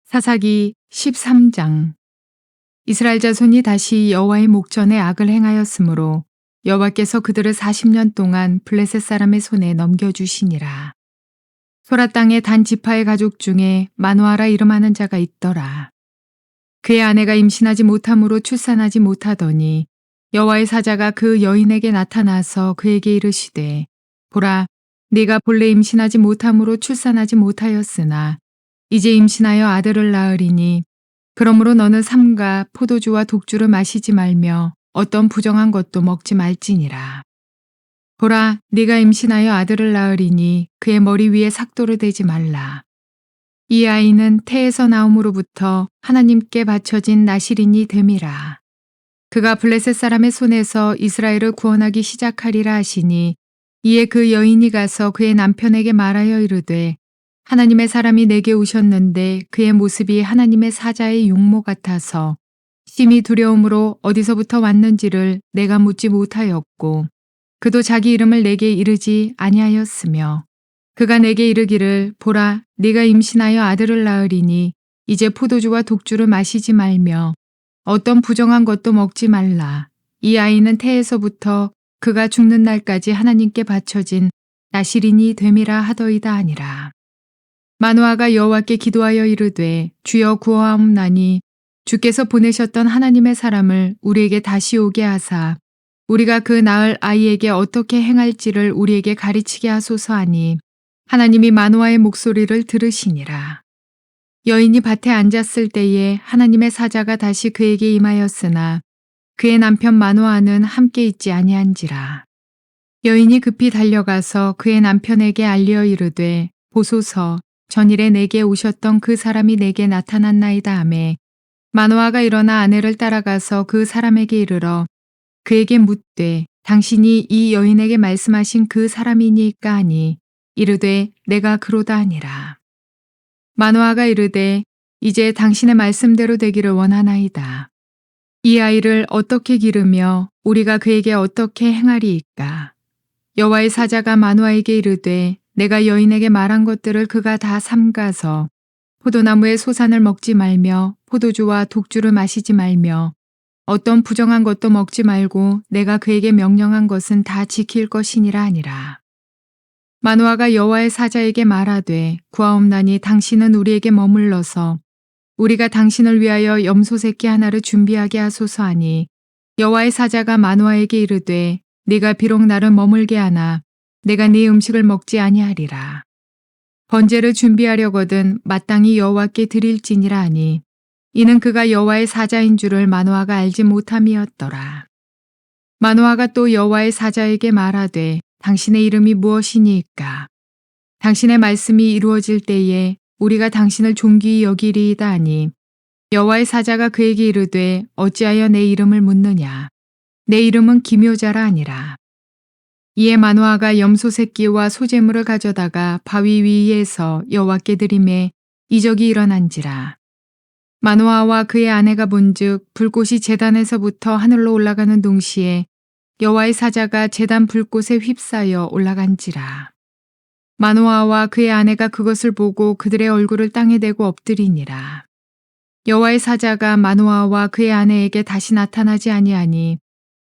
사사기 13장. 이스라엘 자손이 다시 여호와의 목전에 악을 행하였으므로 여호와께서 그들을 40년 동안 블레셋 사람의 손에 넘겨주시니라. 소라 땅의 단 지파의 가족 중에 마노아라 이름하는 자가 있더라. 그의 아내가 임신하지 못함으로 출산하지 못하더니 여호와의 사자가 그 여인에게 나타나서 그에게 이르시되, 보라, 네가 본래 임신하지 못함으로 출산하지 못하였으나 이제 임신하여 아들을 낳으리니 그러므로 너는 삼가 포도주와 독주를 마시지 말며 어떤 부정한 것도 먹지 말지니라. 보라, 네가 임신하여 아들을 낳으리니 그의 머리 위에 삭도를 대지 말라. 이 아이는 태에서 나옴으로부터 하나님께 바쳐진 나실인이 됨이라. 그가 블레셋 사람의 손에서 이스라엘을 구원하기 시작하리라 하시니, 이에 그 여인이 가서 그의 남편에게 말하여 이르되, 하나님의 사람이 내게 오셨는데 그의 모습이 하나님의 사자의 용모 같아서 심히 두려움으로 어디서부터 왔는지를 내가 묻지 못하였고, 그도 자기 이름을 내게 이르지 아니하였으며, 그가 내게 이르기를, 보라, 네가 임신하여 아들을 낳으리니 이제 포도주와 독주를 마시지 말며 어떤 부정한 것도 먹지 말라. 이 아이는 태에서부터 그가 죽는 날까지 하나님께 바쳐진 나실인이 됨이라 하더이다 하니라. 마노아가 여호와께 기도하여 이르되, 주여 구하옵나니 주께서 보내셨던 하나님의 사람을 우리에게 다시 오게 하사 우리가 그 낳을 아이에게 어떻게 행할지를 우리에게 가르치게 하소서 하니, 하나님이 마노아의 목소리를 들으시니라. 여인이 밭에 앉았을 때에 하나님의 사자가 다시 그에게 임하였으나 그의 남편 마노아는 함께 있지 아니한지라. 여인이 급히 달려가서 그의 남편에게 알려 이르되, 보소서, 전일에 내게 오셨던 그 사람이 내게 나타났나이다 하매, 마노아가 일어나 아내를 따라가서 그 사람에게 이르러 그에게 묻되, 당신이 이 여인에게 말씀하신 그 사람이니까 하니, 이르되 내가 그로다 하니라. 마노아가 이르되, 이제 당신의 말씀대로 되기를 원하나이다. 이 아이를 어떻게 기르며 우리가 그에게 어떻게 행하리이까. 여호와의 사자가 마노아에게 이르되, 내가 여인에게 말한 것들을 그가 다 삼가서 포도나무의 소산을 먹지 말며 포도주와 독주를 마시지 말며 어떤 부정한 것도 먹지 말고 내가 그에게 명령한 것은 다 지킬 것이니라 하니라. 마노아가 여호와의 사자에게 말하되, 구하옵나니 당신은 우리에게 머물러서 우리가 당신을 위하여 염소 새끼 하나를 준비하게 하소서 하니, 여호와의 사자가 마노아에게 이르되, 네가 비록 나를 머물게 하나 내가 네 음식을 먹지 아니하리라. 번제를 준비하려거든 마땅히 여호와께 드릴지니라 하니, 이는 그가 여호와의 사자인 줄을 마노아가 알지 못함이었더라. 마노아가 또 여호와의 사자에게 말하되, 당신의 이름이 무엇이니까? 당신의 말씀이 이루어질 때에 우리가 당신을 존귀히 여기리이다 하니, 여호와의 사자가 그에게 이르되, 어찌하여 내 이름을 묻느냐? 내 이름은 기묘자라 하니라. 이에 마노아가 염소 새끼와 소재물을 가져다가 바위 위에서 여호와께 드리매 이적이 일어난지라. 마노아와 그의 아내가 본즉 불꽃이 제단에서부터 하늘로 올라가는 동시에 여호와의 사자가 제단 불꽃에 휩싸여 올라간지라. 마노아와 그의 아내가 그것을 보고 그들의 얼굴을 땅에 대고 엎드리니라. 여호와의 사자가 마노아와 그의 아내에게 다시 나타나지 아니하니,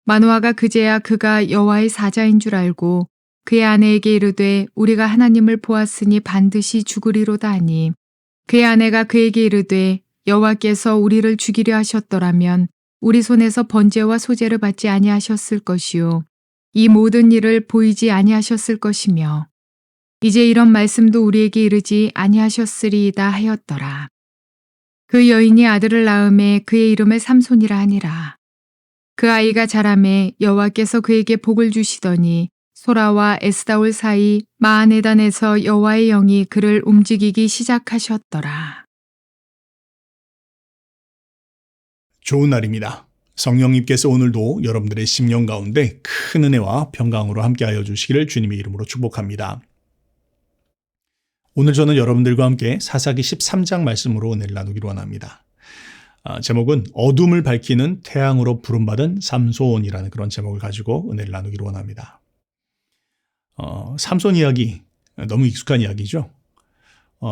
마노아가 그제야 그가 여호와의 사자인 줄 알고 그의 아내에게 이르되, 우리가 하나님을 보았으니 반드시 죽으리로다 하니, 그의 아내가 그에게 이르되, 여호와께서 우리를 죽이려 하셨더라면 우리 손에서 번제와 소제를 받지 아니하셨을 것이요 이 모든 일을 보이지 아니하셨을 것이며, 이제 이런 말씀도 우리에게 이르지 아니하셨으리이다 하였더라. 그 여인이 아들을 낳음에 그의 이름을 삼손이라 하니라. 그 아이가 자라매 여호와께서 그에게 복을 주시더니 소라와 에스다올 사이 마하네단에서 여호와의 영이 그를 움직이기 시작하셨더라. 좋은 날입니다. 성령님께서 오늘도 여러분들의 심령 가운데 큰 은혜와 평강으로 함께하여 주시기를 주님의 이름으로 축복합니다. 오늘 저는 여러분들과 함께 사사기 13장 말씀으로 은혜를 나누기를 원합니다. 제목은 어둠을 밝히는 태양으로 부름받은 삼손이라는 그런 제목을 가지고 은혜를 나누기를 원합니다. 삼손 이야기 너무 익숙한 이야기죠.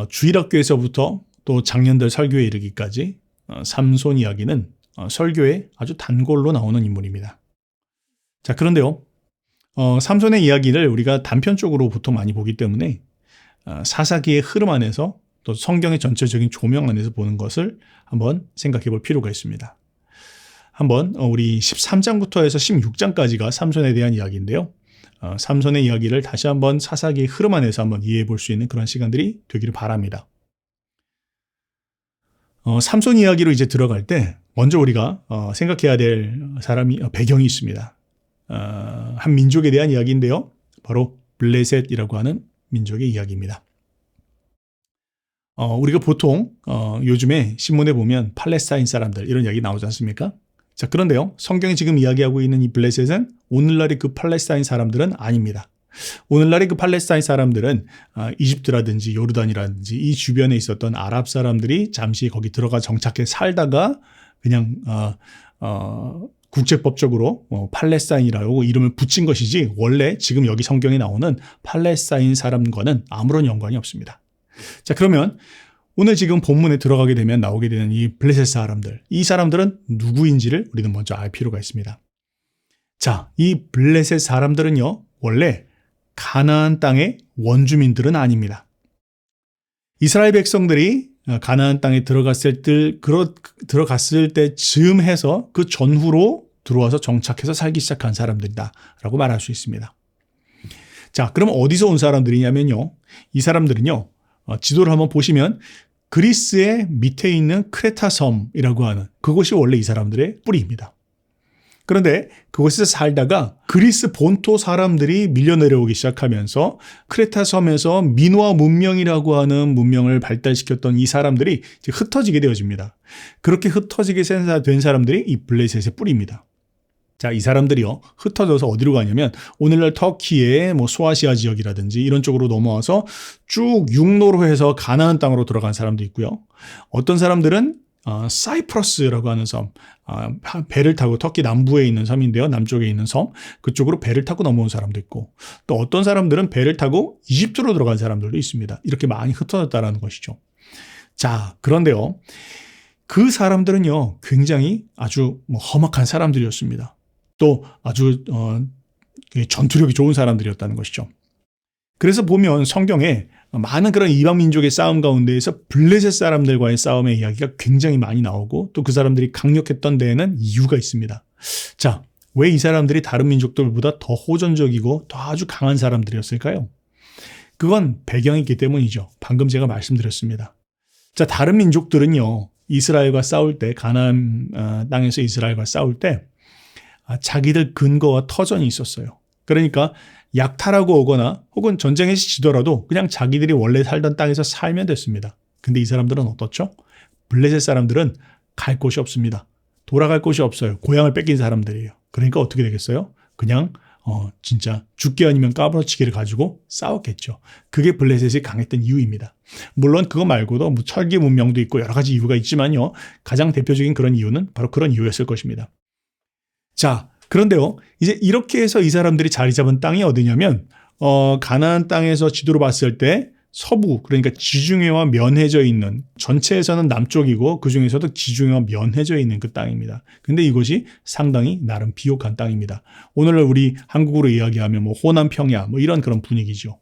주일학교에서부터 또 작년들 설교에 이르기까지 삼손 이야기는 설교에 아주 단골로 나오는 인물입니다. 자, 그런데요. 삼손의 이야기를 우리가 단편적으로 보통 많이 보기 때문에 사사기의 흐름 안에서 또 성경의 전체적인 조명 안에서 보는 것을 한번 생각해 볼 필요가 있습니다. 한번 우리 13장부터 해서 16장까지가 삼손에 대한 이야기인데요. 삼손의 이야기를 다시 한번 사사기의 흐름 안에서 한번 이해해 볼 수 있는 그런 시간들이 되기를 바랍니다. 삼손 이야기로 이제 들어갈 때 먼저 우리가 생각해야 될 배경이 있습니다. 한 민족에 대한 이야기인데요. 바로 블레셋이라고 하는 민족의 이야기입니다. 우리가 보통 요즘에 신문에 보면 팔레스타인 사람들 이런 이야기 나오지 않습니까? 자, 그런데요. 성경이 지금 이야기하고 있는 이 블레셋은 오늘날의 그 팔레스타인 사람들은 아닙니다. 오늘날의 그 팔레스타인 사람들은 이집트라든지 요르단이라든지 이 주변에 있었던 아랍 사람들이 잠시 거기 들어가 정착해 살다가 그냥 국제법적으로 팔레스타인이라고 이름을 붙인 것이지 원래 지금 여기 성경에 나오는 팔레스타인 사람과는 아무런 연관이 없습니다. 자, 그러면 오늘 지금 본문에 들어가게 되면 나오게 되는 이 블레셋 사람들, 이 사람들은 누구인지를 우리는 먼저 알 필요가 있습니다. 자, 이 블레셋 사람들은요, 원래 가나안 땅의 원주민들은 아닙니다. 이스라엘 백성들이 가나안 땅에 들어갔을 때쯤 해서 그 전후로 들어와서 정착해서 살기 시작한 사람들이다라고 말할 수 있습니다. 자, 그럼 어디서 온 사람들이냐면요, 이 사람들은요, 지도를 한번 보시면 그리스의 밑에 있는 크레타 섬이라고 하는 그곳이 원래 이 사람들의 뿌리입니다. 그런데 그곳에서 살다가 그리스 본토 사람들이 밀려 내려오기 시작하면서 크레타 섬에서 미노아 문명이라고 하는 문명을 발달시켰던 이 사람들이 이제 흩어지게 되어집니다. 그렇게 흩어지게 된 사람들이 이 블레셋의 뿌리입니다. 자, 이 사람들이요, 흩어져서 어디로 가냐면 오늘날 터키의 소아시아 지역이라든지 이런 쪽으로 넘어와서 쭉 육로로 해서 가나안 땅으로 들어간 사람도 있고요. 어떤 사람들은 사이프러스라고 하는 섬, 배를 타고 터키 남부에 있는 섬인데요. 남쪽에 있는 섬, 그쪽으로 배를 타고 넘어온 사람도 있고, 또 어떤 사람들은 배를 타고 이집트로 들어간 사람들도 있습니다. 이렇게 많이 흩어졌다라는 것이죠. 자, 그런데요, 그 사람들은요, 굉장히 아주 험악한 사람들이었습니다. 또 아주 전투력이 좋은 사람들이었다는 것이죠. 그래서 보면 성경에 많은 그런 이방 민족의 싸움 가운데에서 블레셋 사람들과의 싸움의 이야기가 굉장히 많이 나오고 또 그 사람들이 강력했던 데에는 이유가 있습니다. 자, 왜 이 사람들이 다른 민족들보다 더 호전적이고 더 아주 강한 사람들이었을까요? 그건 배경이 있기 때문이죠. 방금 제가 말씀드렸습니다. 자, 다른 민족들은요, 이스라엘과 싸울 때, 가나안 땅에서 이스라엘과 싸울 때 자기들 근거와 터전이 있었어요. 그러니까 약탈하고 오거나 혹은 전쟁에서 지더라도 그냥 자기들이 원래 살던 땅에서 살면 됐습니다. 근데 이 사람들은 어떻죠? 블레셋 사람들은 갈 곳이 없습니다. 돌아갈 곳이 없어요. 고향을 뺏긴 사람들이에요. 그러니까 어떻게 되겠어요? 그냥 진짜 죽기 아니면 까무러치기를 가지고 싸웠겠죠. 그게 블레셋이 강했던 이유입니다. 물론 그거 말고도 철기 문명도 있고 여러 가지 이유가 있지만요. 가장 대표적인 그런 이유는 바로 그런 이유였을 것입니다. 자, 그런데요, 이제 이렇게 해서 이 사람들이 자리 잡은 땅이 어디냐면, 가나안 땅에서 지도로 봤을 때 서부, 그러니까 지중해와 면해져 있는, 전체에서는 남쪽이고 그 중에서도 지중해와 면해져 있는 그 땅입니다. 근데 이것이 상당히 나름 비옥한 땅입니다. 오늘날 우리 한국으로 이야기하면 호남 평야, 이런 그런 분위기죠.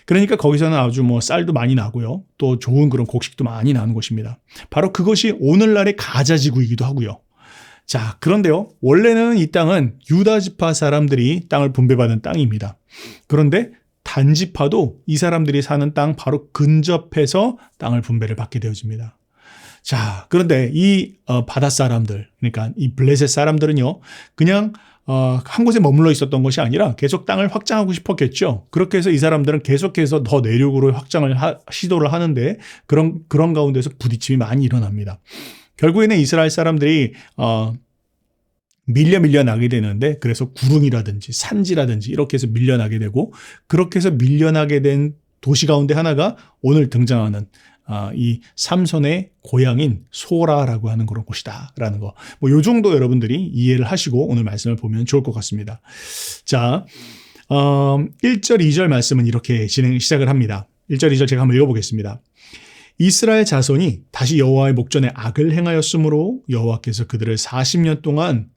그러니까 거기서는 아주 쌀도 많이 나고요. 또 좋은 그런 곡식도 많이 나는 곳입니다. 바로 그것이 오늘날의 가자지구이기도 하고요. 자, 그런데요, 원래는 이 땅은 유다 지파 사람들이 땅을 분배받은 땅입니다. 그런데 단지파도 이 사람들이 사는 땅 바로 근접해서 땅을 분배를 받게 되어집니다. 자, 그런데 이 바다 사람들, 그러니까 이 블레셋 사람들은요, 그냥 한 곳에 머물러 있었던 것이 아니라 계속 땅을 확장하고 싶었겠죠. 그렇게 해서 이 사람들은 계속해서 더 내륙으로 확장을 시도를 하는데 그런 가운데서 부딪힘이 많이 일어납니다. 결국에는 이스라엘 사람들이 밀려나게 되는데, 그래서 구릉이라든지 산지라든지 이렇게 해서 밀려나게 되고, 그렇게 해서 밀려나게 된 도시 가운데 하나가 오늘 등장하는 이 삼손의 고향인 소라라고 하는 그런 곳이다라는 거. 요 정도 여러분들이 이해를 하시고 오늘 말씀을 보면 좋을 것 같습니다. 자, 1절, 2절 말씀은 이렇게 시작을 합니다. 1절, 2절 제가 한번 읽어보겠습니다. 이스라엘 자손이 다시 여호와의 목전에 악을 행하였으므로 여호와께서 그들을 40년 동안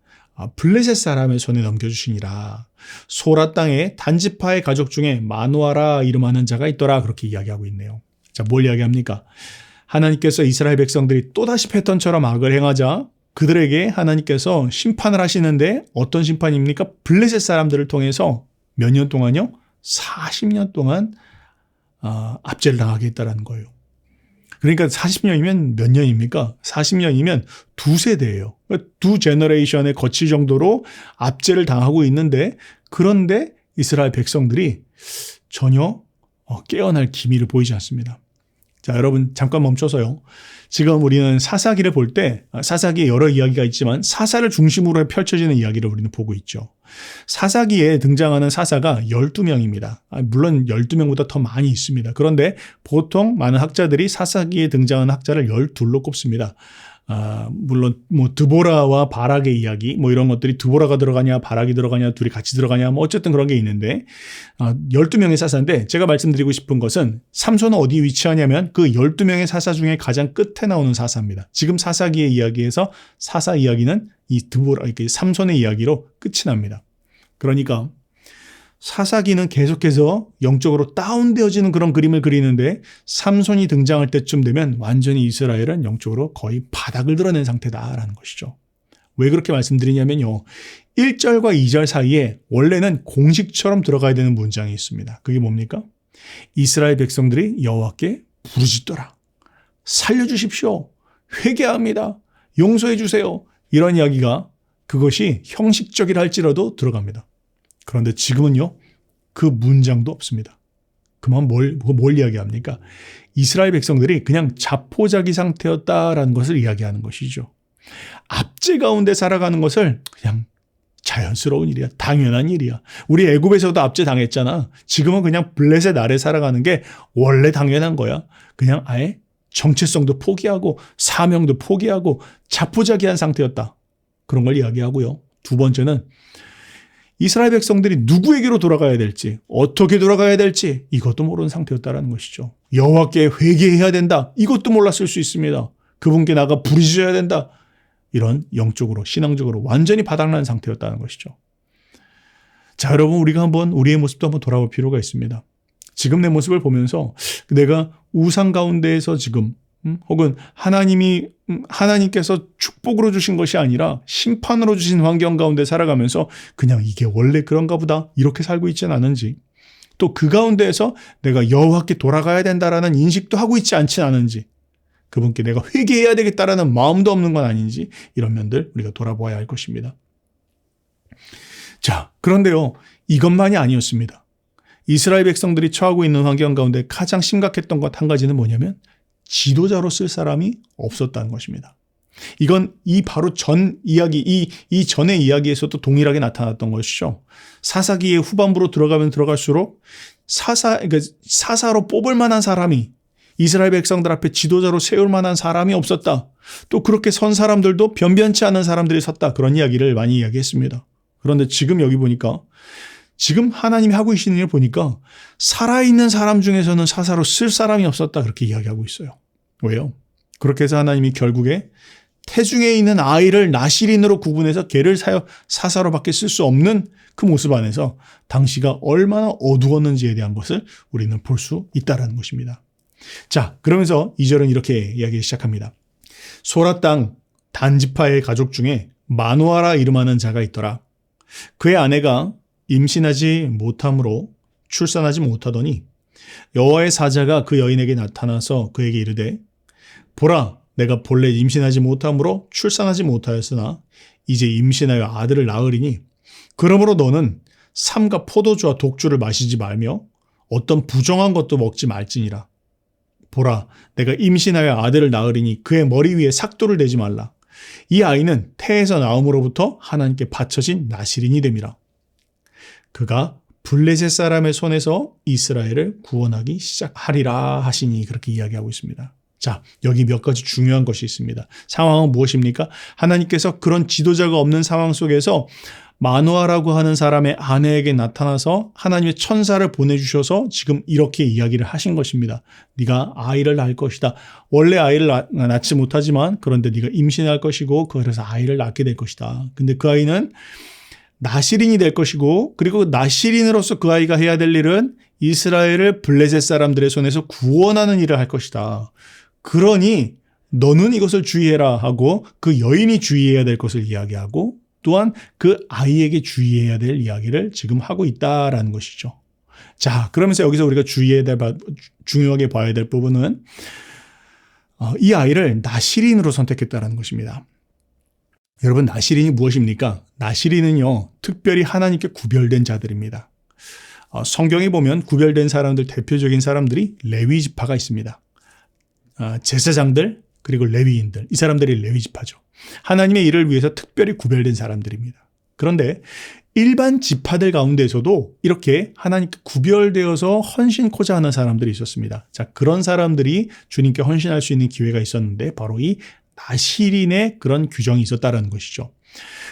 블레셋 사람의 손에 넘겨주시니라. 소라 땅에 단지파의 가족 중에 마누아라 이름하는 자가 있더라. 그렇게 이야기하고 있네요. 자, 뭘 이야기합니까? 하나님께서 이스라엘 백성들이 또다시 패턴처럼 악을 행하자 그들에게 하나님께서 심판을 하시는데 어떤 심판입니까? 블레셋 사람들을 통해서 몇 년 동안요? 40년 동안 압제를 당하게 했다는 거예요. 그러니까 40년이면 몇 년입니까? 40년이면 두 세대예요. 두 제너레이션에 거칠 정도로 압제를 당하고 있는데 그런데 이스라엘 백성들이 전혀 깨어날 기미를 보이지 않습니다. 자, 여러분 잠깐 멈춰서요. 지금 우리는 사사기를 볼 때 사사기에 여러 이야기가 있지만 사사를 중심으로 펼쳐지는 이야기를 우리는 보고 있죠. 사사기에 등장하는 사사가 12명입니다. 물론 12명보다 더 많이 있습니다. 그런데 보통 많은 학자들이 사사기에 등장하는 학자를 12로 꼽습니다. 물론 드보라와 바락의 이야기 이런 것들이 드보라가 들어가냐 바락이 들어가냐 둘이 같이 들어가냐 어쨌든 그런 게 있는데 12명의 사사인데 제가 말씀드리고 싶은 것은 삼손은 어디 위치하냐면 그 12명의 사사 중에 가장 끝에 나오는 사사입니다. 지금 사사기의 이야기에서 사사 이야기는 이 드보라 삼손의 이야기로 끝이 납니다. 그러니까 사사기는 계속해서 영적으로 다운되어지는 그런 그림을 그리는데 삼손이 등장할 때쯤 되면 완전히 이스라엘은 영적으로 거의 바닥을 드러낸 상태다라는 것이죠. 왜 그렇게 말씀드리냐면요. 1절과 2절 사이에 원래는 공식처럼 들어가야 되는 문장이 있습니다. 그게 뭡니까? 이스라엘 백성들이 여호와께 부르짖더라. 살려주십시오. 회개합니다. 용서해 주세요. 이런 이야기가 그것이 형식적이라 할지라도 들어갑니다. 그런데 지금은요, 그 문장도 없습니다. 그만 뭘 이야기합니까? 이스라엘 백성들이 그냥 자포자기 상태였다라는 것을 이야기하는 것이죠. 압제 가운데 살아가는 것을 그냥 자연스러운 일이야. 당연한 일이야. 우리 애굽에서도 압제 당했잖아. 지금은 그냥 블레셋 아래 살아가는 게 원래 당연한 거야. 그냥 아예 정체성도 포기하고 사명도 포기하고 자포자기한 상태였다. 그런 걸 이야기하고요. 두 번째는 이스라엘 백성들이 누구에게로 돌아가야 될지 어떻게 돌아가야 될지 이것도 모르는 상태였다는 것이죠. 여호와께 회개해야 된다. 이것도 몰랐을 수 있습니다. 그분께 나가 부르짖어야 된다. 이런 영적으로 신앙적으로 완전히 바닥난 상태였다는 것이죠. 자, 여러분 우리가 한번 우리의 모습도 한번 돌아볼 필요가 있습니다. 지금 내 모습을 보면서 내가 우상 가운데에서 지금 혹은 하나님께서 축복으로 주신 것이 아니라 심판으로 주신 환경 가운데 살아가면서 그냥 이게 원래 그런가 보다 이렇게 살고 있지는 않은지 또 그 가운데에서 내가 여호와께 돌아가야 된다라는 인식도 하고 있지 않지 않은지 그분께 내가 회개해야 되겠다라는 마음도 없는 건 아닌지 이런 면들 우리가 돌아보아야 할 것입니다. 자, 그런데요. 이것만이 아니었습니다. 이스라엘 백성들이 처하고 있는 환경 가운데 가장 심각했던 것 한 가지는 뭐냐면 지도자로 쓸 사람이 없었다는 것입니다. 이건 바로 전 이야기, 이 전의 이야기에서도 동일하게 나타났던 것이죠. 사사기의 후반부로 들어가면 들어갈수록 사사로 뽑을 만한 사람이 이스라엘 백성들 앞에 지도자로 세울 만한 사람이 없었다. 또 그렇게 선 사람들도 변변치 않은 사람들이 섰다. 그런 이야기를 많이 이야기했습니다. 그런데 지금 여기 보니까 지금 하나님이 하고 계시는 일 보니까 살아있는 사람 중에서는 사사로 쓸 사람이 없었다. 그렇게 이야기하고 있어요. 왜요? 그렇게 해서 하나님이 결국에 태중에 있는 아이를 나실인으로 구분해서 걔를 사사로밖에 쓸 수 없는 그 모습 안에서 당시가 얼마나 어두웠는지에 대한 것을 우리는 볼 수 있다는 것입니다. 자, 그러면서 2절은 이렇게 이야기 시작합니다. 소라 땅 단지파의 가족 중에 마누아라 이름하는 자가 있더라. 그의 아내가 임신하지 못함으로 출산하지 못하더니 여호와의 사자가 그 여인에게 나타나서 그에게 이르되 보라 내가 본래 임신하지 못함으로 출산하지 못하였으나 이제 임신하여 아들을 낳으리니 그러므로 너는 삼가 포도주와 독주를 마시지 말며 어떤 부정한 것도 먹지 말지니라. 보라 내가 임신하여 아들을 낳으리니 그의 머리 위에 삭도를 대지 말라. 이 아이는 태에서 나옴으로부터 하나님께 바쳐진 나실인이 됨이라. 그가 블레셋 사람의 손에서 이스라엘을 구원하기 시작하리라 하시니 그렇게 이야기하고 있습니다. 자, 여기 몇 가지 중요한 것이 있습니다. 상황은 무엇입니까? 하나님께서 그런 지도자가 없는 상황 속에서 마노아라고 하는 사람의 아내에게 나타나서 하나님의 천사를 보내주셔서 지금 이렇게 이야기를 하신 것입니다. 네가 아이를 낳을 것이다. 원래 아이를 낳지 못하지만 그런데 네가 임신할 것이고 그래서 아이를 낳게 될 것이다. 근데 그 아이는 나실인이 될 것이고 그리고 나실인으로서 그 아이가 해야 될 일은 이스라엘을 블레셋 사람들의 손에서 구원하는 일을 할 것이다. 그러니 너는 이것을 주의해라 하고 그 여인이 주의해야 될 것을 이야기하고 또한 그 아이에게 주의해야 될 이야기를 지금 하고 있다라는 것이죠. 자, 그러면서 여기서 우리가 중요하게 봐야 될 부분은 이 아이를 나실인으로 선택했다라는 것입니다. 여러분, 나실인이 무엇입니까? 나실인은요, 특별히 하나님께 구별된 자들입니다. 성경에 보면 구별된 사람들, 대표적인 사람들이 레위 지파가 있습니다. 제사장들, 그리고 레위인들, 이 사람들이 레위 지파죠. 하나님의 일을 위해서 특별히 구별된 사람들입니다. 그런데 일반 지파들 가운데서도 이렇게 하나님께 구별되어서 헌신코자 하는 사람들이 있었습니다. 자, 그런 사람들이 주님께 헌신할 수 있는 기회가 있었는데 바로 이 나실인의 그런 규정이 있었다는 것이죠.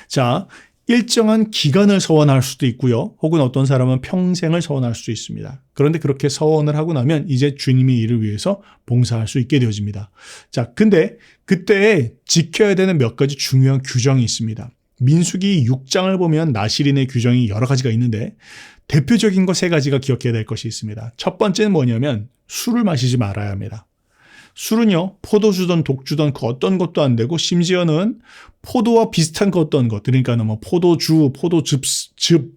자, 일정한 기간을 서원할 수도 있고요. 혹은 어떤 사람은 평생을 서원할 수도 있습니다. 그런데 그렇게 서원을 하고 나면 이제 주님의 일을 위해서 봉사할 수 있게 되어집니다. 자, 근데 그때 지켜야 되는 몇 가지 중요한 규정이 있습니다. 민수기 6장을 보면 나실인의 규정이 여러 가지가 있는데 대표적인 것 3가지가 기억해야 될 것이 있습니다. 첫 번째는 뭐냐면 술을 마시지 말아야 합니다. 술은요, 포도주든 독주든 그 어떤 것도 안 되고 심지어는 포도와 비슷한 그 어떤 것, 그러니까 뭐 포도주, 포도즙,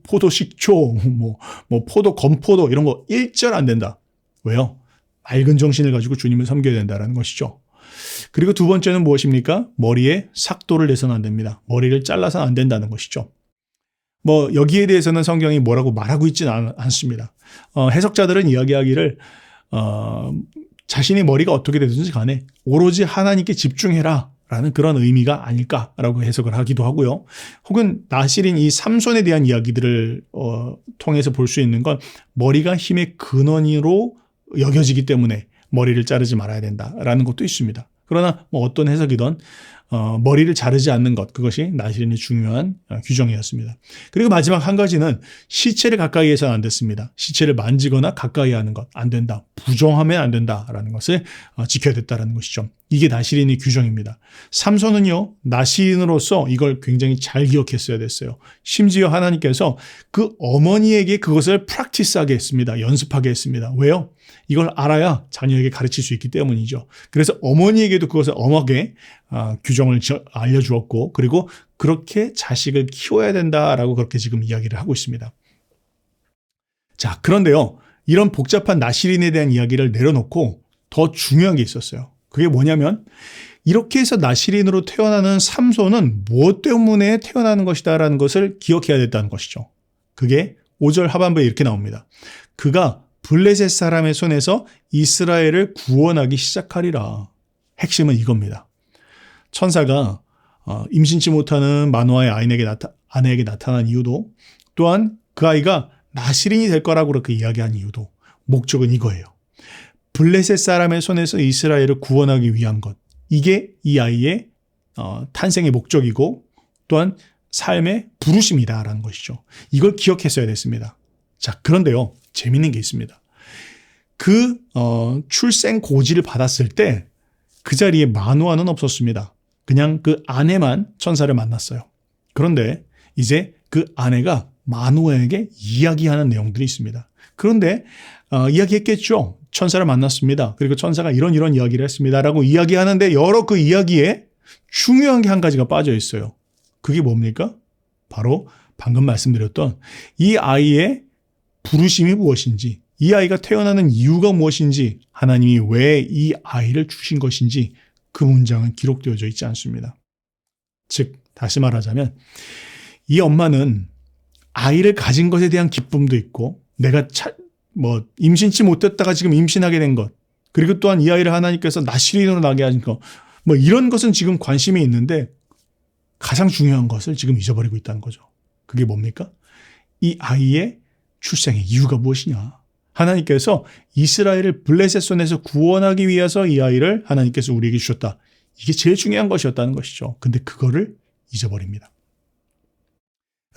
포도식초, 포도, 건포도 이런 거 일절 안 된다. 왜요? 맑은 정신을 가지고 주님을 섬겨야 된다는 것이죠. 그리고 두 번째는 무엇입니까? 머리에 삭도를 내서는 안 됩니다. 머리를 잘라서는 안 된다는 것이죠. 여기에 대해서는 성경이 뭐라고 말하고 있지는 않습니다. 해석자들은 이야기하기를 자신의 머리가 어떻게 되든지 간에 오로지 하나님께 집중해라 라는 그런 의미가 아닐까라고 해석을 하기도 하고요. 혹은 나실인 이 삼손에 대한 이야기들을 통해서 볼 수 있는 건 머리가 힘의 근원으로 여겨지기 때문에 머리를 자르지 말아야 된다라는 것도 있습니다. 그러나 어떤 해석이든 머리를 자르지 않는 것, 그것이 나실인의 중요한 규정이었습니다. 그리고 마지막 한 가지는 시체를 가까이 해서는 안 됐습니다. 시체를 만지거나 가까이 하는 것 안 된다. 부정하면 안 된다라는 것을 지켜야 됐다는 것이죠. 이게 나실인의 규정입니다. 삼손은요, 나실인으로서 이걸 굉장히 잘 기억했어야 됐어요. 심지어 하나님께서 그 어머니에게 그것을 프랙티스하게 했습니다. 연습하게 했습니다. 왜요? 이걸 알아야 자녀에게 가르칠 수 있기 때문이죠. 그래서 어머니에게도 그것을 엄하게 규정을 알려주었고 그리고 그렇게 자식을 키워야 된다라고 그렇게 지금 이야기를 하고 있습니다. 자, 그런데요. 이런 복잡한 나실인에 대한 이야기를 내려놓고 더 중요한 게 있었어요. 그게 뭐냐면 이렇게 해서 나실인으로 태어나는 삼손은 무엇 때문에 태어나는 것이다라는 것을 기억해야 됐다는 것이죠. 그게 5절 하반부에 이렇게 나옵니다. 그가 블레셋 사람의 손에서 이스라엘을 구원하기 시작하리라. 핵심은 이겁니다. 천사가 임신치 못하는 마노아의 아내에게 나타난 이유도 또한 그 아이가 나실인이 될 거라고 그렇게 이야기한 이유도 목적은 이거예요. 블레셋 사람의 손에서 이스라엘을 구원하기 위한 것. 이게 이 아이의 탄생의 목적이고 또한 삶의 부르심이다라는 것이죠. 이걸 기억했어야 됐습니다. 자, 그런데요. 재밌는 게 있습니다. 그 출생 고지를 받았을 때 그 자리에 마노아는 없었습니다. 그냥 그 아내만 천사를 만났어요. 그런데 이제 그 아내가 마노아에게 이야기하는 내용들이 있습니다. 그런데 이야기했겠죠. 천사를 만났습니다. 그리고 천사가 이런 이야기를 했습니다라고 이야기하는데 여러 그 이야기에 중요한 게 한 가지가 빠져 있어요. 그게 뭡니까? 바로 방금 말씀드렸던 이 아이의 부르심이 무엇인지, 이 아이가 태어나는 이유가 무엇인지, 하나님이 왜 이 아이를 주신 것인지 그 문장은 기록되어져 있지 않습니다. 즉 다시 말하자면 이 엄마는 아이를 가진 것에 대한 기쁨도 있고 내가 임신치 못했다가 지금 임신하게 된 것, 그리고 또한 이 아이를 하나님께서 나실인으로 나게 하신 것, 이런 것은 지금 관심이 있는데 가장 중요한 것을 지금 잊어버리고 있다는 거죠. 그게 뭡니까? 이 아이의 출생의 이유가 무엇이냐. 하나님께서 이스라엘을 블레셋 손에서 구원하기 위해서 이 아이를 하나님께서 우리에게 주셨다. 이게 제일 중요한 것이었다는 것이죠. 근데 그거를 잊어버립니다.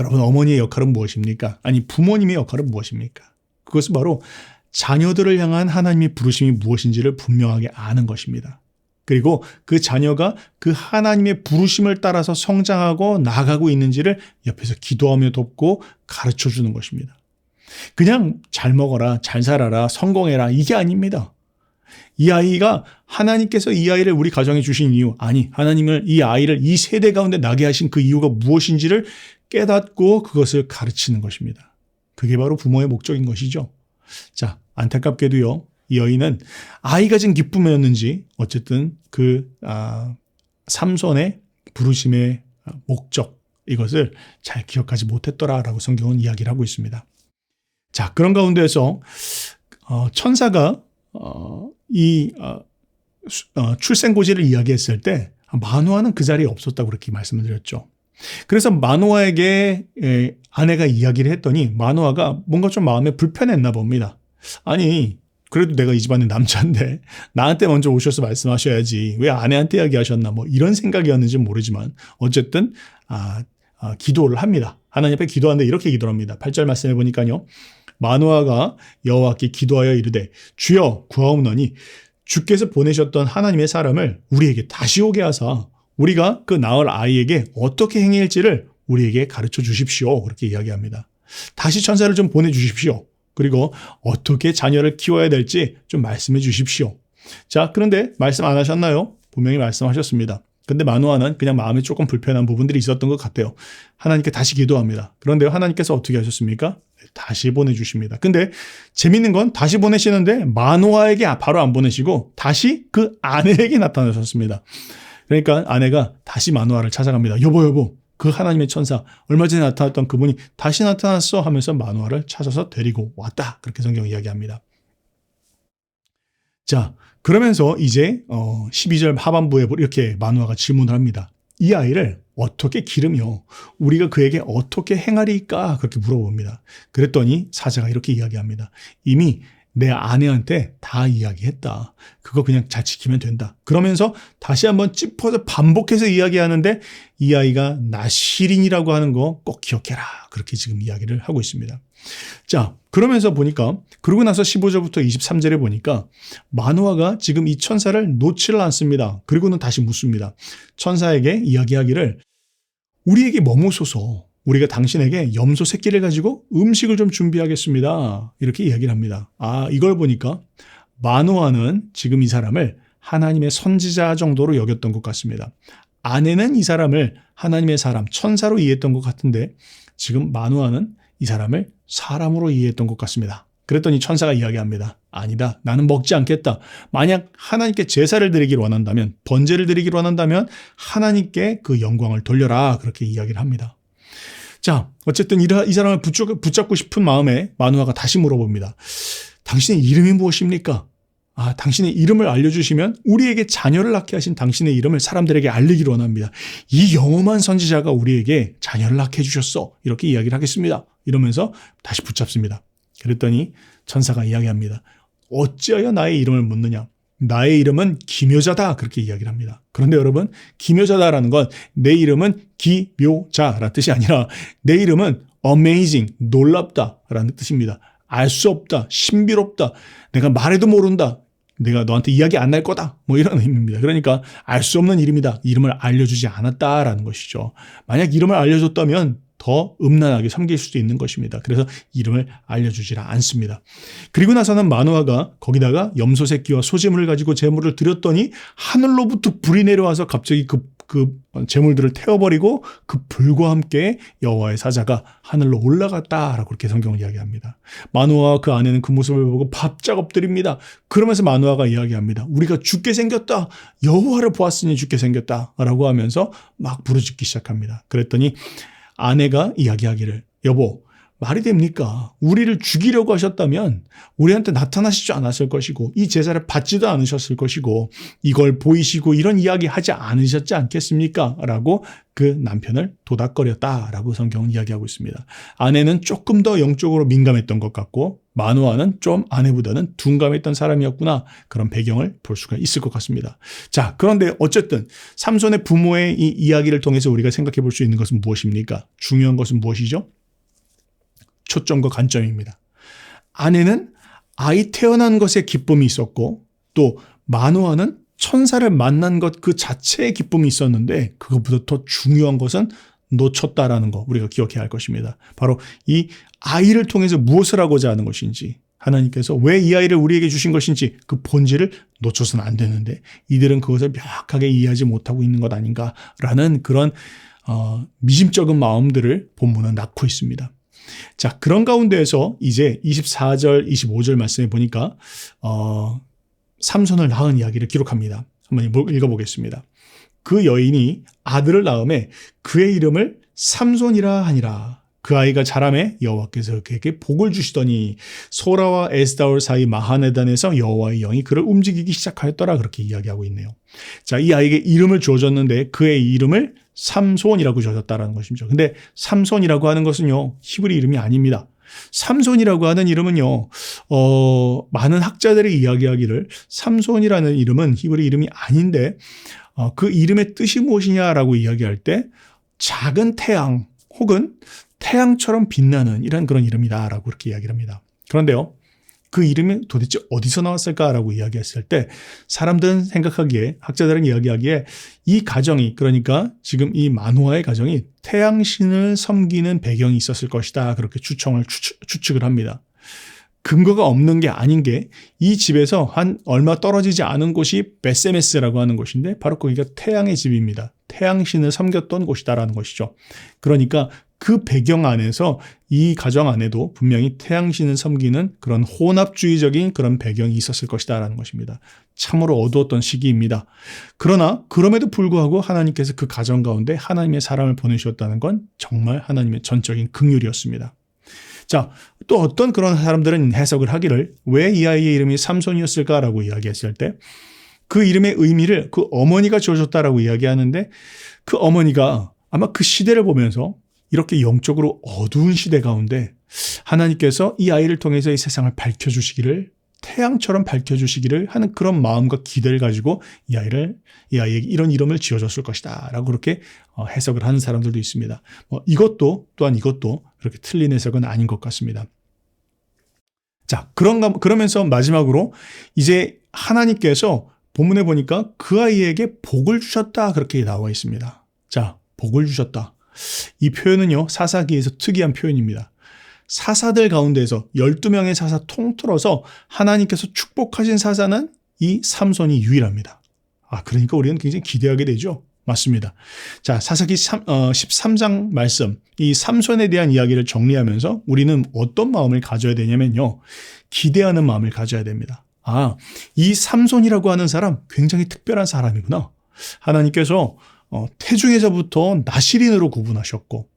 여러분, 어머니의 역할은 무엇입니까? 아니, 부모님의 역할은 무엇입니까? 그것은 바로 자녀들을 향한 하나님의 부르심이 무엇인지를 분명하게 아는 것입니다. 그리고 그 자녀가 그 하나님의 부르심을 따라서 성장하고 나아가고 있는지를 옆에서 기도하며 돕고 가르쳐 주는 것입니다. 그냥 잘 먹어라, 잘 살아라, 성공해라, 이게 아닙니다. 이 아이가 하나님께서 이 아이를 우리 가정에 주신 이유, 아니 하나님을 이 아이를 이 세대 가운데 나게 하신 그 이유가 무엇인지를 깨닫고 그것을 가르치는 것입니다. 그게 바로 부모의 목적인 것이죠. 자, 안타깝게도요, 이 여인은 아이가 진 기쁨이었는지 어쨌든 그 삼손의 부르심의 목적, 이것을 잘 기억하지 못했더라라고 성경은 이야기를 하고 있습니다. 자, 그런 가운데에서 천사가 이 출생고지를 이야기했을 때 마노아는 그 자리에 없었다고 그렇게 말씀을 드렸죠. 그래서 마노아에게 아내가 이야기를 했더니 마노아가 뭔가 좀 마음에 불편했나 봅니다. 아니, 그래도 내가 이 집안의 남자인데 나한테 먼저 오셔서 말씀하셔야지 왜 아내한테 이야기하셨나, 뭐 이런 생각이었는지 모르지만 어쨌든 기도를 합니다. 하나님 앞에 기도하는데 이렇게 기도를 합니다. 8절 말씀해 보니까요, 마노아가 여호와께 기도하여 이르되 주여 구하옵노니 주께서 보내셨던 하나님의 사람을 우리에게 다시 오게 하사 우리가 그 낳을 아이에게 어떻게 행할지를 우리에게 가르쳐 주십시오. 그렇게 이야기합니다. 다시 천사를 좀 보내주십시오. 그리고 어떻게 자녀를 키워야 될지 좀 말씀해 주십시오. 자, 그런데 말씀 안 하셨나요? 분명히 말씀하셨습니다. 근데 마노아는 그냥 마음에 조금 불편한 부분들이 있었던 것 같아요. 하나님께 다시 기도합니다. 그런데 하나님께서 어떻게 하셨습니까? 다시 보내주십니다. 근데 재밌는 건 다시 보내시는데 마노아에게 바로 안 보내시고 다시 그 아내에게 나타나셨습니다. 그러니까 아내가 다시 마노아를 찾아갑니다. 여보, 그 하나님의 천사, 얼마 전에 나타났던 그분이 다시 나타났어 하면서 마노아를 찾아서 데리고 왔다. 그렇게 성경이 이야기합니다. 자, 그러면서 이제 12절 하반부에 이렇게 마노아가 질문을 합니다. 이 아이를 어떻게 기르며 우리가 그에게 어떻게 행하리까? 그렇게 물어봅니다. 그랬더니 사자가 이렇게 이야기합니다. 이미 내 아내한테 다 이야기했다. 그거 그냥 잘 지키면 된다. 그러면서 다시 한번 짚어서 반복해서 이야기하는데 이 아이가 나실인이라고 하는 거 꼭 기억해라. 그렇게 지금 이야기를 하고 있습니다. 자, 그러면서 보니까 그러고 나서 15절부터 23절에 보니까 마노아가 지금 이 천사를 놓지를 않습니다. 그리고는 다시 묻습니다. 천사에게 이야기하기를 우리에게 머무소서, 우리가 당신에게 염소 새끼를 가지고 음식을 좀 준비하겠습니다. 이렇게 이야기를 합니다. 이걸 보니까 마노아는 지금 이 사람을 하나님의 선지자 정도로 여겼던 것 같습니다. 아내는 이 사람을 하나님의 사람, 천사로 이해했던 것 같은데 지금 마노아는 이 사람을 사람으로 이해했던 것 같습니다. 그랬더니 천사가 이야기합니다. 아니다. 나는 먹지 않겠다. 만약 하나님께 제사를 드리기를 원한다면, 번제를 드리기를 원한다면 하나님께 그 영광을 돌려라. 그렇게 이야기를 합니다. 자, 어쨌든 이 사람을 붙잡고 싶은 마음에 마노아가 다시 물어봅니다. 당신의 이름이 무엇입니까? 당신의 이름을 알려주시면 우리에게 자녀를 낳게 하신 당신의 이름을 사람들에게 알리기를 원합니다. 이 영험한 선지자가 우리에게 자녀를 낳게 해주셨어. 이렇게 이야기를 하겠습니다. 이러면서 다시 붙잡습니다. 그랬더니 천사가 이야기합니다. 어찌하여 나의 이름을 묻느냐? 나의 이름은 기묘자다. 그렇게 이야기를 합니다. 그런데 여러분, 기묘자다라는 건 내 이름은 기묘자라는 뜻이 아니라 내 이름은 amazing, 놀랍다라는 뜻입니다. 알 수 없다, 신비롭다, 내가 말해도 모른다, 내가 너한테 이야기 안 날 거다, 뭐 이런 의미입니다. 그러니까 알 수 없는 이름이다. 이름을 알려주지 않았다라는 것이죠. 만약 이름을 알려줬다면 더 음란하게 섬길 수도 있는 것입니다. 그래서 이름을 알려주지 않습니다. 그리고 나서는 마노아가 거기다가 염소 새끼와 소제물을 가지고 제물을 드렸더니 하늘로부터 불이 내려와서 갑자기 그 제물들을 태워버리고 그 불과 함께 여호와의 사자가 하늘로 올라갔다라고 그렇게 성경을 이야기합니다. 마노아와 그 아내는 그 모습을 보고 바짝 엎드립니다. 그러면서 마노아가 이야기합니다. 우리가 죽게 생겼다. 여호와를 보았으니 죽게 생겼다라고 하면서 막 부르짖기 시작합니다. 그랬더니 아내가 이야기하기를, 여보, 말이 됩니까? 우리를 죽이려고 하셨다면 우리한테 나타나시지 않았을 것이고 이 제사를 받지도 않으셨을 것이고 이걸 보이시고 이런 이야기 하지 않으셨지 않겠습니까? 라고 그 남편을 도닥거렸다라고 성경은 이야기하고 있습니다. 아내는 조금 더 영적으로 민감했던 것 같고 마노아는 좀 아내보다는 둔감했던 사람이었구나. 그런 배경을 볼 수가 있을 것 같습니다. 자, 그런데 어쨌든 삼손의 부모의 이 이야기를 통해서 우리가 생각해 볼 수 있는 것은 무엇입니까? 중요한 것은 무엇이죠? 초점과 관점입니다. 아내는 아이 태어난 것에 기쁨이 있었고 또 마노아는 천사를 만난 것 그 자체의 기쁨이 있었는데 그것보다 더 중요한 것은 놓쳤다라는 거 우리가 기억해야 할 것입니다. 바로 이 아이를 통해서 무엇을 하고자 하는 것인지 하나님께서 왜 이 아이를 우리에게 주신 것인지 그 본질을 놓쳐서는 안 되는데 이들은 그것을 명확하게 이해하지 못하고 있는 것 아닌가라는 그런 미심쩍은 마음들을 본문은 낳고 있습니다. 자, 그런 가운데에서 이제 24절, 25절 말씀에 보니까 삼손을 낳은 이야기를 기록합니다. 한번 읽어보겠습니다. 그 여인이 아들을 낳음에 그의 이름을 삼손이라 하니라. 그 아이가 자라매 여호와께서 그에게 복을 주시더니 소라와 에스다올 사이 마하네단에서 여호와의 영이 그를 움직이기 시작하였더라. 그렇게 이야기하고 있네요. 자, 이 아이에게 이름을 주어졌는데 그의 이름을 삼손이라고 지어졌다라는 것이죠. 근데 삼손이라고 하는 것은요, 히브리 이름이 아닙니다. 삼손이라고 하는 이름은요, 많은 학자들이 이야기하기를 삼손이라는 이름은 히브리 이름이 아닌데, 그 이름의 뜻이 무엇이냐라고 이야기할 때, 작은 태양 혹은 태양처럼 빛나는 이런 그런 이름이다라고 그렇게 이야기를 합니다. 그런데요, 그 이름이 도대체 어디서 나왔을까라고 이야기했을 때 사람들은 생각하기에 학자들은 이야기하기에 이 가정이 그러니까 지금 이 마노아의 가정이 태양신을 섬기는 배경이 있었을 것이다 그렇게 추측을 합니다. 근거가 없는 게 아닌 게 이 집에서 한 얼마 떨어지지 않은 곳이 베세메스라고 하는 곳인데 바로 거기가 태양의 집입니다. 태양신을 섬겼던 곳이다라는 것이죠. 그러니까 그 배경 안에서 이 가정 안에도 분명히 태양신을 섬기는 그런 혼합주의적인 그런 배경이 있었을 것이다라는 것입니다. 참으로 어두웠던 시기입니다. 그러나 그럼에도 불구하고 하나님께서 그 가정 가운데 하나님의 사람을 보내주셨다는 건 정말 하나님의 전적인 긍휼이었습니다. 자, 또 어떤 그런 사람들은 해석을 하기를 왜 이 아이의 이름이 삼손이었을까라고 이야기했을 때 그 이름의 의미를 그 어머니가 지어줬다라고 이야기하는데 그 어머니가 아마 그 시대를 보면서 이렇게 영적으로 어두운 시대 가운데 하나님께서 이 아이를 통해서 이 세상을 밝혀주시기를 태양처럼 밝혀주시기를 하는 그런 마음과 기대를 가지고 이 아이에게 이런 이름을 지어줬을 것이다 라고 그렇게 해석을 하는 사람들도 있습니다. 이것도 그렇게 틀린 해석은 아닌 것 같습니다. 자, 그러면서 마지막으로 이제 하나님께서 본문에 보니까 그 아이에게 복을 주셨다 그렇게 나와 있습니다. 자, 복을 주셨다. 이 표현은요, 사사기에서 특이한 표현입니다. 사사들 가운데에서 12명의 사사 통틀어서 하나님께서 축복하신 사사는 이 삼손이 유일합니다. 그러니까 우리는 굉장히 기대하게 되죠. 맞습니다. 자, 사사기 13장 말씀, 이 삼손에 대한 이야기를 정리하면서 우리는 어떤 마음을 가져야 되냐면요. 기대하는 마음을 가져야 됩니다. 이 삼손이라고 하는 사람 굉장히 특별한 사람이구나. 하나님께서 태중에서부터 나실인으로 구분하셨고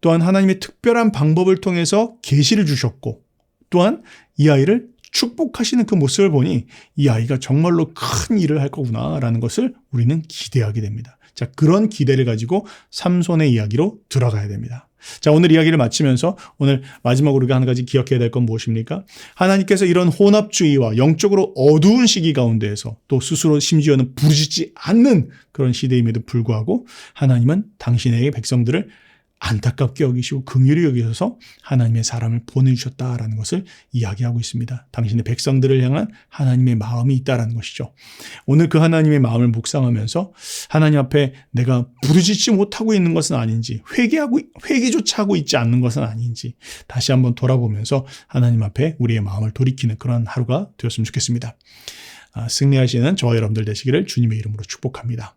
또한 하나님의 특별한 방법을 통해서 계시를 주셨고 또한 이 아이를 축복하시는 그 모습을 보니 이 아이가 정말로 큰 일을 할 거구나라는 것을 우리는 기대하게 됩니다. 자, 그런 기대를 가지고 삼손의 이야기로 들어가야 됩니다. 자, 오늘 이야기를 마치면서 오늘 마지막으로 우리가 한 가지 기억해야 될 건 무엇입니까? 하나님께서 이런 혼합주의와 영적으로 어두운 시기 가운데에서 또 스스로 심지어는 부르짖지 않는 그런 시대임에도 불구하고 하나님은 당신의 백성들을 안타깝게 여기시고 긍휼히 여기셔서 하나님의 사람을 보내주셨다라는 것을 이야기하고 있습니다. 당신의 백성들을 향한 하나님의 마음이 있다라는 것이죠. 오늘 그 하나님의 마음을 묵상하면서 하나님 앞에 내가 부르짖지 못하고 있는 것은 아닌지 회개조차 하고 있지 않는 것은 아닌지 다시 한번 돌아보면서 하나님 앞에 우리의 마음을 돌이키는 그런 하루가 되었으면 좋겠습니다. 승리하시는 저와 여러분들 되시기를 주님의 이름으로 축복합니다.